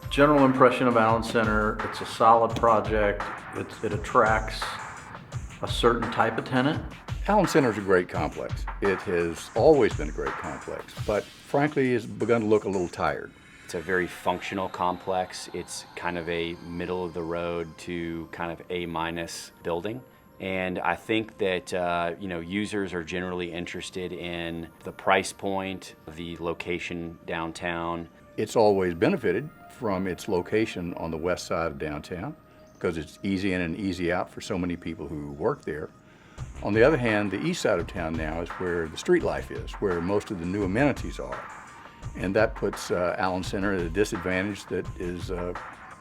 General impression of Allen Center, it's a solid project. It attracts a certain type of tenant. Allen Center is a great complex. It has always been a great complex, but frankly has begun to look a little tired. It's a very functional complex. It's kind of a middle of the road to kind of A- building. And I think that users are generally interested in the price point, the location downtown. It's always benefited from its location on the west side of downtown because it's easy in and easy out for so many people who work there. On the other hand, the east side of town now is where the street life is, where most of the new amenities are. And that puts Allen Center at a disadvantage that is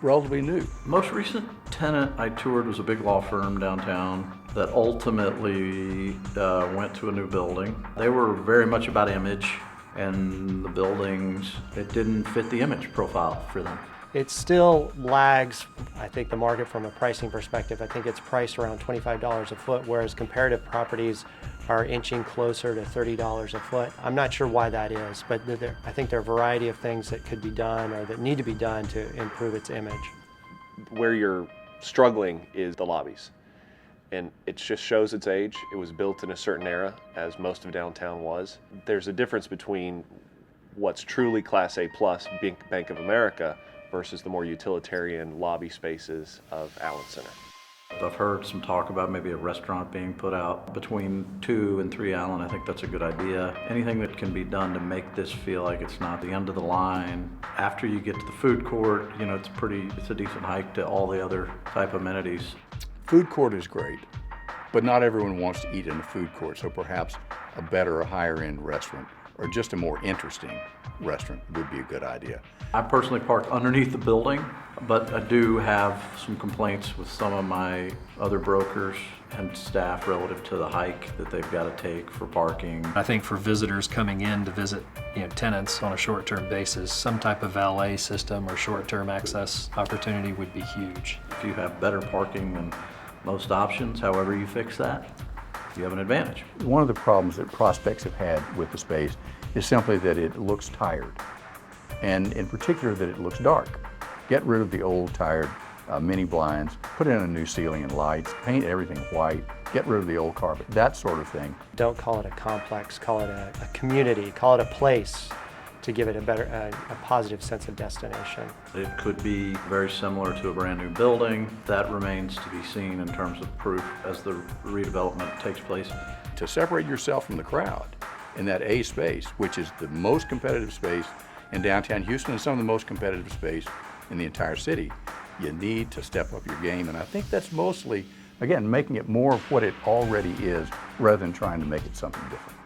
relatively new. Most recent tenant I toured was a big law firm downtown that ultimately went to a new building. They were very much about image, and the buildings, it didn't fit the image profile for them. It still lags, I think, the market from a pricing perspective. I think it's priced around $25 a foot, whereas comparative properties are inching closer to $30 a foot. I'm not sure why that is, but I think there are a variety of things that could be done or that need to be done to improve its image. Where you're struggling is the lobbies. And it just shows its age. It was built in a certain era, as most of downtown was. There's a difference between what's truly Class A plus, Bank of America, versus the more utilitarian lobby spaces of Allen Center. I've heard some talk about maybe a restaurant being put out between 2 and 3 Allen. I think that's a good idea. Anything that can be done to make this feel like it's not the end of the line. After you get to the food court, it's a decent hike to all the other type amenities. Food court is great, but not everyone wants to eat in the food court, so perhaps a better or higher end restaurant or just a more interesting restaurant would be a good idea. I personally park underneath the building, but I do have some complaints with some of my other brokers and staff relative to the hike that they've got to take for parking. I think for visitors coming in to visit tenants on a short-term basis, some type of valet system or short-term access opportunity would be huge. If you have better parking than most options, however you fix that, you have an advantage. One of the problems that prospects have had with the space is simply that it looks tired, and in particular that it looks dark. Get rid of the old tired mini blinds, put in a new ceiling and lights, paint everything white, get rid of the old carpet, that sort of thing. Don't call it a complex, call it a community, call it a place to give it a positive sense of destination. It could be very similar to a brand new building. That remains to be seen in terms of proof as the redevelopment takes place. To separate yourself from the crowd in that A space, which is the most competitive space in downtown Houston and some of the most competitive space in the entire city, you need to step up your game. And I think that's mostly, again, making it more of what it already is rather than trying to make it something different.